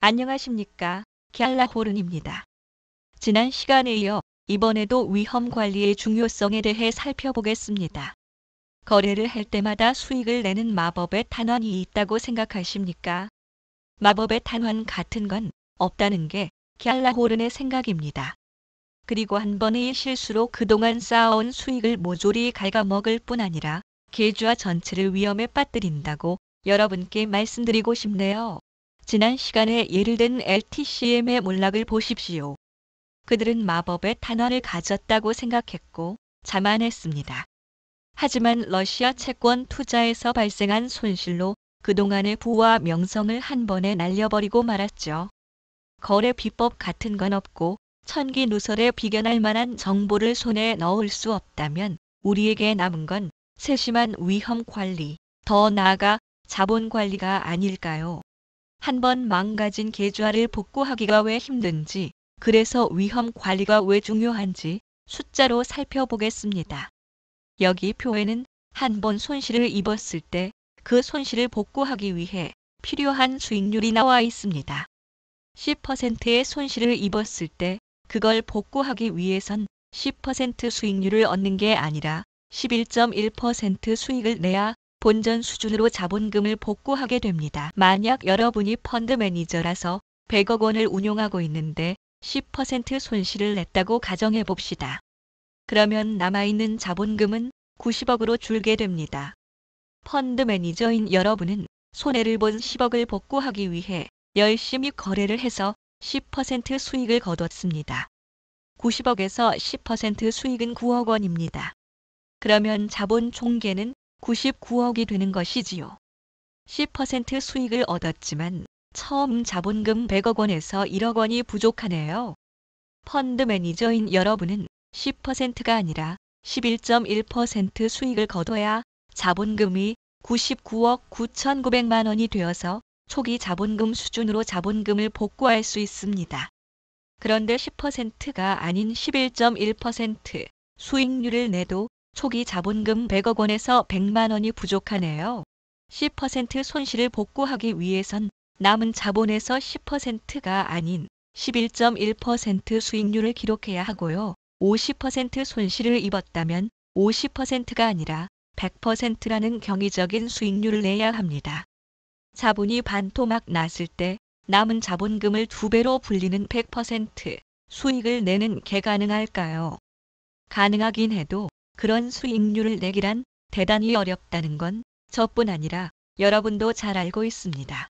안녕하십니까. 갤라호른입니다. 지난 시간에 이어 이번에도 위험 관리의 중요성에 대해 살펴보겠습니다. 거래를 할 때마다 수익을 내는 마법의 탄환이 있다고 생각하십니까? 마법의 탄환 같은 건 없다는 게 갤라호른의 생각입니다. 그리고 한 번의 실수로 그동안 쌓아온 수익을 모조리 갉아먹을 뿐 아니라 계좌 전체를 위험에 빠뜨린다고 여러분께 말씀드리고 싶네요. 지난 시간에 예를 든 LTCM의 몰락을 보십시오. 그들은 마법의 탄환을 가졌다고 생각했고 자만했습니다. 하지만 러시아 채권 투자에서 발생한 손실로 그동안의 부와 명성을 한 번에 날려버리고 말았죠. 거래 비법 같은 건 없고 천기누설에 비견할 만한 정보를 손에 넣을 수 없다면 우리에게 남은 건 세심한 위험 관리, 더 나아가 자본 관리가 아닐까요? 한번 망가진 계좌를 복구하기가 왜 힘든지, 그래서 위험 관리가 왜 중요한지 숫자로 살펴보겠습니다. 여기 표에는 한 번 손실을 입었을 때 그 손실을 복구하기 위해 필요한 수익률이 나와 있습니다. 10%의 손실을 입었을 때 그걸 복구하기 위해선 10% 수익률을 얻는 게 아니라 11.1% 수익을 내야 본전 수준으로 자본금을 복구하게 됩니다. 만약 여러분이 펀드 매니저라서 100억 원을 운용하고 있는데 10% 손실을 냈다고 가정해 봅시다. 그러면 남아있는 자본금은 90억으로 줄게 됩니다. 펀드 매니저인 여러분은 손해를 본 10억을 복구하기 위해 열심히 거래를 해서 10% 수익을 거뒀습니다. 90억에서 10% 수익은 9억 원입니다. 그러면 자본 총계는 99억이 되는 것이지요. 10% 수익을 얻었지만 처음 자본금 100억 원에서 1억 원이 부족하네요. 펀드 매니저인 여러분은 10%가 아니라 11.1% 수익을 거둬야 자본금이 99억 9,900만 원이 되어서 초기 자본금 수준으로 자본금을 복구할 수 있습니다. 그런데 10%가 아닌 11.1% 수익률을 내도 초기 자본금 100억 원에서 100만 원이 부족하네요. 10% 손실을 복구하기 위해선 남은 자본에서 10%가 아닌 11.1% 수익률을 기록해야 하고요. 50% 손실을 입었다면 50%가 아니라 100%라는 경이적인 수익률을 내야 합니다. 자본이 반토막 났을 때 남은 자본금을 2배로 불리는 100% 수익을 내는 게 가능할까요? 가능하긴 해도 그런 수익률을 내기란 대단히 어렵다는 건 저뿐 아니라 여러분도 잘 알고 있습니다.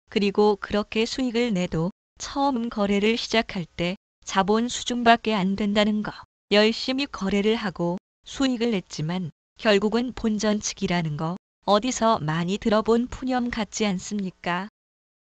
그리고 그렇게 수익을 내도 처음 거래를 시작할 때 자본 수준밖에 안 된다는 거. 열심히 거래를 하고 수익을 냈지만 결국은 본전치기라는 거 어디서 많이 들어본 푸념 같지 않습니까?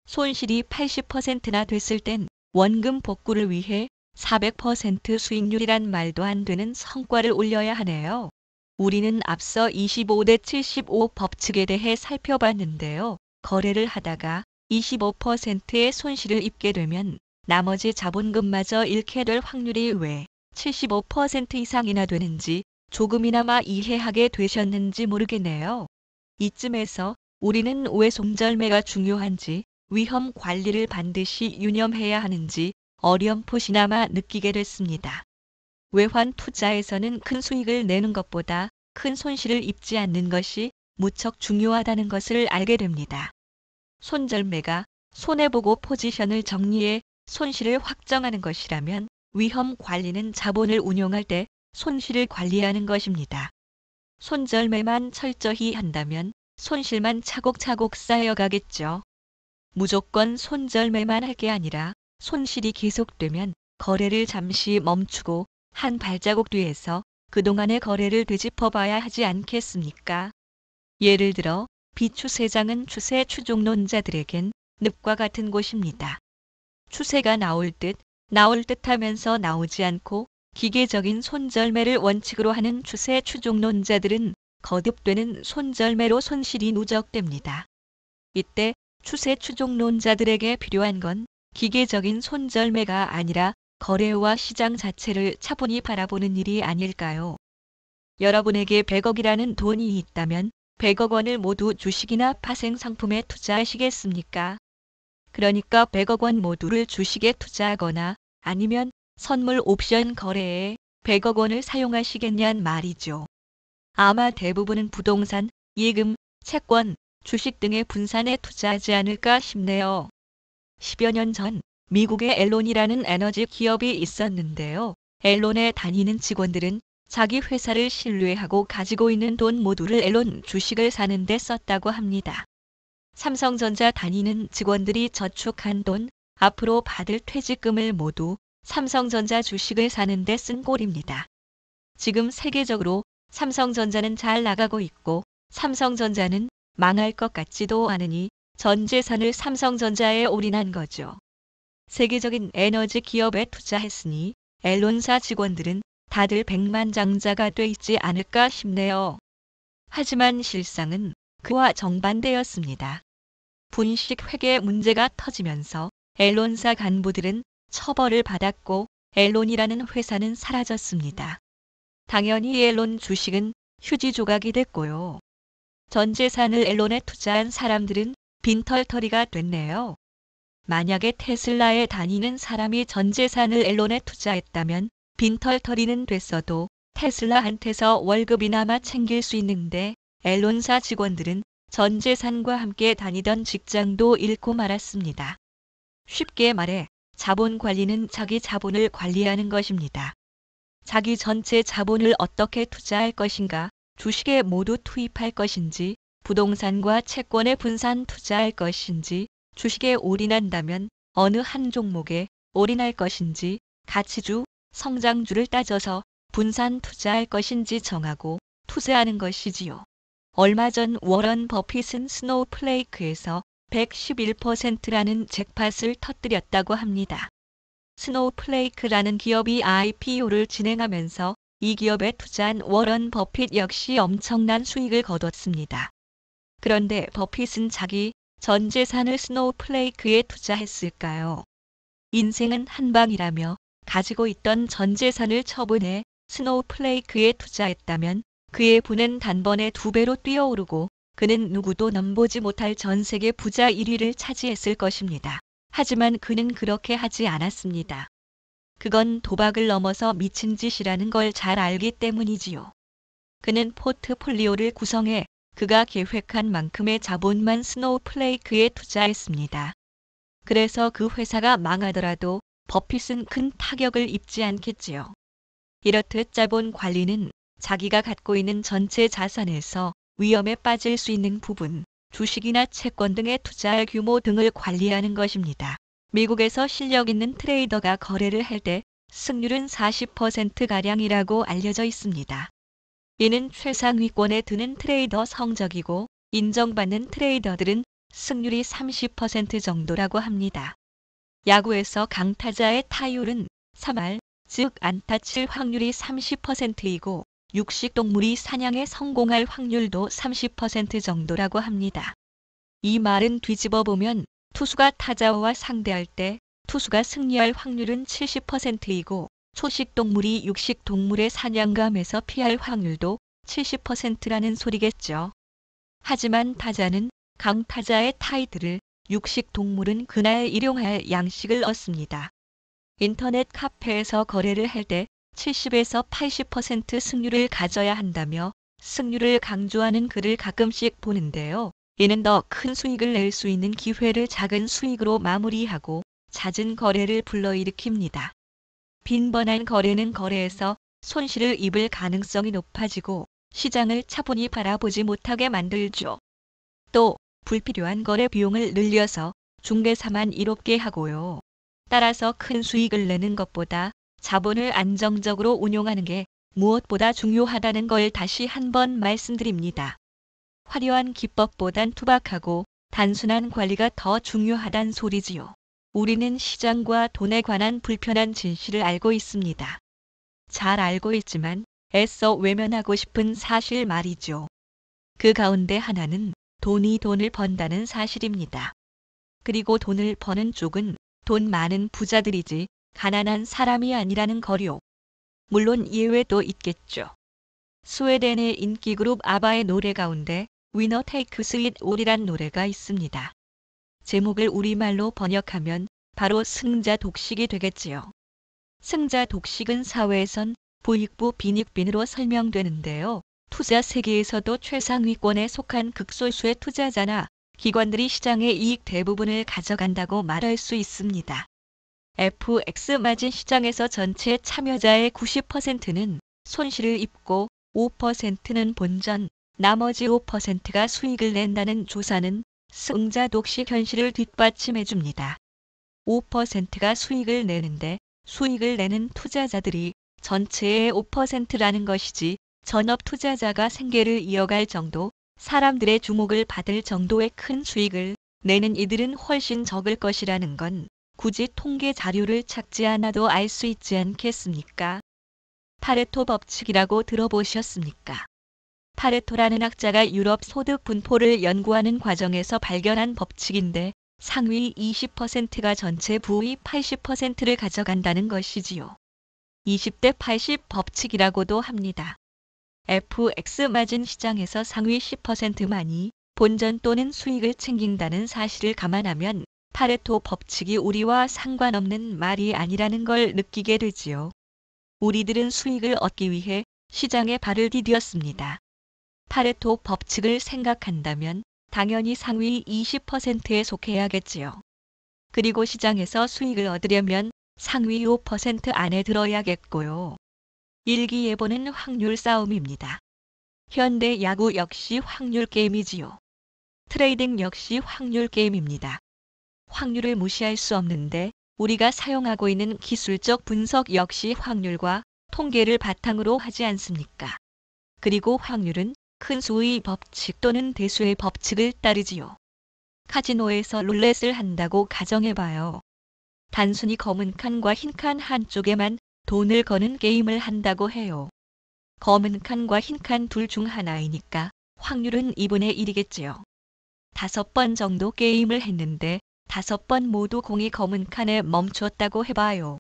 손실이 80%나 됐을 땐 원금 복구를 위해 400% 수익률이란 말도 안 되는 성과를 올려야 하네요. 우리는 앞서 25대 75 법칙에 대해 살펴봤는데요. 거래를 하다가 25%의 손실을 입게 되면 나머지 자본금마저 잃게 될 확률이 왜 75% 이상이나 되는지 조금이나마 이해하게 되셨는지 모르겠네요. 이쯤에서 우리는 왜 손절매가 중요한지, 위험 관리를 반드시 유념해야 하는지 어렴풋이나마 느끼게 됐습니다. 외환 투자에서는 큰 수익을 내는 것보다 큰 손실을 입지 않는 것이 무척 중요하다는 것을 알게 됩니다. 손절매가 손해보고 포지션을 정리해 손실을 확정하는 것이라면 위험 관리는 자본을 운용할 때 손실을 관리하는 것입니다. 손절매만 철저히 한다면 손실만 차곡차곡 쌓여가겠죠. 무조건 손절매만 할 게 아니라 손실이 계속되면 거래를 잠시 멈추고 한 발자국 뒤에서 그동안의 거래를 되짚어봐야 하지 않겠습니까? 예를 들어 비추세장은 추세 추종론자들에겐 늪과 같은 곳입니다. 추세가 나올 듯 하면서 나오지 않고 기계적인 손절매를 원칙으로 하는 추세 추종론자들은 거듭되는 손절매로 손실이 누적됩니다. 이때 추세 추종론자들에게 필요한 건 기계적인 손절매가 아니라 거래와 시장 자체를 차분히 바라보는 일이 아닐까요? 여러분에게 100억이라는 돈이 있다면 100억 원을 모두 주식이나 파생상품에 투자하시겠습니까? 그러니까 100억 원 모두를 주식에 투자하거나 아니면 선물 옵션 거래에 100억 원을 사용하시겠냔 말이죠. 아마 대부분은 부동산, 예금, 채권, 주식 등의 분산에 투자하지 않을까 싶네요. 10여 년 전 미국의 앨론이라는 에너지 기업이 있었는데요. 앨론에 다니는 직원들은 자기 회사를 신뢰하고 가지고 있는 돈 모두를 앨론 주식을 사는 데 썼다고 합니다. 삼성전자 다니는 직원들이 저축한 돈, 앞으로 받을 퇴직금을 모두 삼성전자 주식을 사는 데 쓴 꼴입니다. 지금 세계적으로 삼성전자는 잘 나가고 있고 삼성전자는 망할 것 같지도 않으니 전 재산을 삼성전자에 올인한 거죠. 세계적인 에너지 기업에 투자했으니 앨론사 직원들은 다들 백만장자가 돼 있지 않을까 싶네요. 하지만 실상은 그와 정반대였습니다. 분식 회계 문제가 터지면서 앨론사 간부들은 처벌을 받았고 앨론이라는 회사는 사라졌습니다. 당연히 앨론 주식은 휴지 조각이 됐고요. 전 재산을 앨론에 투자한 사람들은 빈털터리가 됐네요. 만약에 테슬라에 다니는 사람이 전 재산을 앨론에 투자했다면 빈털터리는 됐어도 테슬라한테서 월급이나마 챙길 수 있는데 앨론사 직원들은 전 재산과 함께 다니던 직장도 잃고 말았습니다. 쉽게 말해 자본 관리는 자기 자본을 관리하는 것입니다. 자기 전체 자본을 어떻게 투자할 것인가, 주식에 모두 투입할 것인지, 부동산과 채권에 분산 투자할 것인지, 주식에 올인한다면 어느 한 종목에 올인할 것인지, 가치주, 성장주를 따져서 분산 투자할 것인지 정하고 투자하는 것이지요. 얼마 전 워런 버핏은 스노우플레이크에서 111%라는 잭팟을 터뜨렸다고 합니다. 스노우플레이크라는 기업이 IPO를 진행하면서 이 기업에 투자한 워런 버핏 역시 엄청난 수익을 거뒀습니다. 그런데 버핏은 자기 전 재산을 스노우플레이크에 투자했을까요? 인생은 한방이라며 가지고 있던 전 재산을 처분해 스노우플레이크에 투자했다면 그의 부는 단번에 2배로 뛰어오르고 그는 누구도 넘보지 못할 전 세계 부자 1위를 차지했을 것입니다. 하지만 그는 그렇게 하지 않았습니다. 그건 도박을 넘어서 미친 짓이라는 걸 잘 알기 때문이지요. 그는 포트폴리오를 구성해 그가 계획한 만큼의 자본만 스노우플레이크에 투자했습니다. 그래서 그 회사가 망하더라도 버핏은 큰 타격을 입지 않겠지요. 이렇듯 자본 관리는 자기가 갖고 있는 전체 자산에서 위험에 빠질 수 있는 부분, 주식이나 채권 등에 투자할 규모 등을 관리하는 것입니다. 미국에서 실력 있는 트레이더가 거래를 할 때 승률은 40%가량이라고 알려져 있습니다. 이는 최상위권에 드는 트레이더 성적이고 인정받는 트레이더들은 승률이 30% 정도라고 합니다. 야구에서 강타자의 타율은 3할, 즉 안타 칠 확률이 30%이고 육식동물이 사냥에 성공할 확률도 30% 정도라고 합니다. 이 말은 뒤집어 보면 투수가 타자와 상대할 때 투수가 승리할 확률은 70%이고 초식동물이 육식동물의 사냥감에서 피할 확률도 70%라는 소리겠죠. 하지만 타자는 강타자의 타이틀을, 육식동물은 그날 일용할 양식을 얻습니다. 인터넷 카페에서 거래를 할 때 70에서 80% 승률을 가져야 한다며 승률을 강조하는 글을 가끔씩 보는데요. 이는 더 큰 수익을 낼 수 있는 기회를 작은 수익으로 마무리하고 잦은 거래를 불러일으킵니다. 빈번한 거래는 거래에서 손실을 입을 가능성이 높아지고 시장을 차분히 바라보지 못하게 만들죠. 또 불필요한 거래 비용을 늘려서 중개사만 이롭게 하고요. 따라서 큰 수익을 내는 것보다 자본을 안정적으로 운용하는 게 무엇보다 중요하다는 걸 다시 한번 말씀드립니다. 화려한 기법보단 투박하고 단순한 관리가 더 중요하단 소리지요. 우리는 시장과 돈에 관한 불편한 진실을 알고 있습니다. 잘 알고 있지만 애써 외면하고 싶은 사실 말이죠. 그 가운데 하나는 돈이 돈을 번다는 사실입니다. 그리고 돈을 버는 쪽은 돈 많은 부자들이지 가난한 사람이 아니라는 거요. 물론 예외도 있겠죠. 스웨덴의 인기 그룹 아바의 노래 가운데 위너 테이크스 잇 올이란 노래가 있습니다. 제목을 우리말로 번역하면 바로 승자 독식이 되겠지요. 승자 독식은 사회에선 부익부 빈익빈으로 설명되는데요. 투자 세계에서도 최상위권에 속한 극소수의 투자자나 기관들이 시장의 이익 대부분을 가져간다고 말할 수 있습니다. FX 마진 시장에서 전체 참여자의 90%는 손실을 입고 5%는 본전, 나머지 5%가 수익을 낸다는 조사는 승자 독식 현실을 뒷받침해 줍니다. 5%가 수익을 내는데 수익을 내는 투자자들이 전체의 5%라는 것이지 전업 투자자가 생계를 이어갈 정도, 사람들의 주목을 받을 정도의 큰 수익을 내는 이들은 훨씬 적을 것이라는 건 굳이 통계 자료를 찾지 않아도 알 수 있지 않겠습니까? 파레토 법칙이라고 들어보셨습니까? 파레토라는 학자가 유럽 소득 분포를 연구하는 과정에서 발견한 법칙인데 상위 20%가 전체 부의 80%를 가져간다는 것이지요. 20대 80 법칙이라고도 합니다. FX 마진 시장에서 상위 10%만이 본전 또는 수익을 챙긴다는 사실을 감안하면 파레토 법칙이 우리와 상관없는 말이 아니라는 걸 느끼게 되지요. 우리들은 수익을 얻기 위해 시장에 발을 디뎠습니다. 파레토 법칙을 생각한다면 당연히 상위 20%에 속해야겠지요. 그리고 시장에서 수익을 얻으려면 상위 5% 안에 들어야겠고요. 일기예보는 확률 싸움입니다. 현대 야구 역시 확률 게임이지요. 트레이딩 역시 확률 게임입니다. 확률을 무시할 수 없는데 우리가 사용하고 있는 기술적 분석 역시 확률과 통계를 바탕으로 하지 않습니까? 그리고 확률은 큰 수의 법칙 또는 대수의 법칙을 따르지요. 카지노에서 룰렛을 한다고 가정해봐요. 단순히 검은 칸과 흰 칸 한쪽에만 돈을 거는 게임을 한다고 해요. 검은 칸과 흰 칸 둘 중 하나이니까 확률은 2분의 1이겠지요. 5번 정도 게임을 했는데 5번 모두 공이 검은 칸에 멈추었다고 해봐요.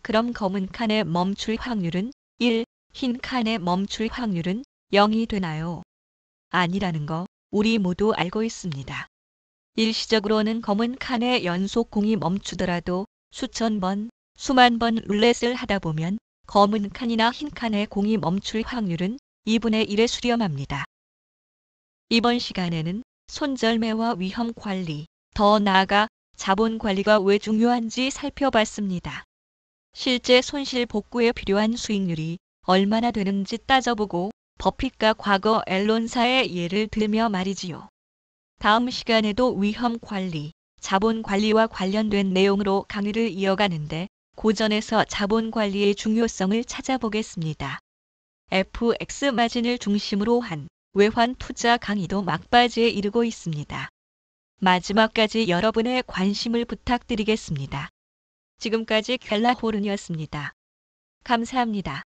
그럼 검은 칸에 멈출 확률은 1, 흰 칸에 멈출 확률은 0이 되나요? 아니라는 거 우리 모두 알고 있습니다. 일시적으로는 검은 칸에 연속 공이 멈추더라도 수천 번, 수만 번 룰렛을 하다 보면 검은 칸이나 흰 칸에 공이 멈출 확률은 2분의 1에 수렴합니다. 이번 시간에는 손절매와 위험 관리, 더 나아가 자본 관리가 왜 중요한지 살펴봤습니다. 실제 손실 복구에 필요한 수익률이 얼마나 되는지 따져보고 버핏과 과거 앨런사의 예를 들며 말이지요. 다음 시간에도 위험 관리, 자본 관리와 관련된 내용으로 강의를 이어가는데 고전에서 자본 관리의 중요성을 찾아보겠습니다. FX 마진을 중심으로 한 외환 투자 강의도 막바지에 이르고 있습니다. 마지막까지 여러분의 관심을 부탁드리겠습니다. 지금까지 켈라호른이었습니다. 감사합니다.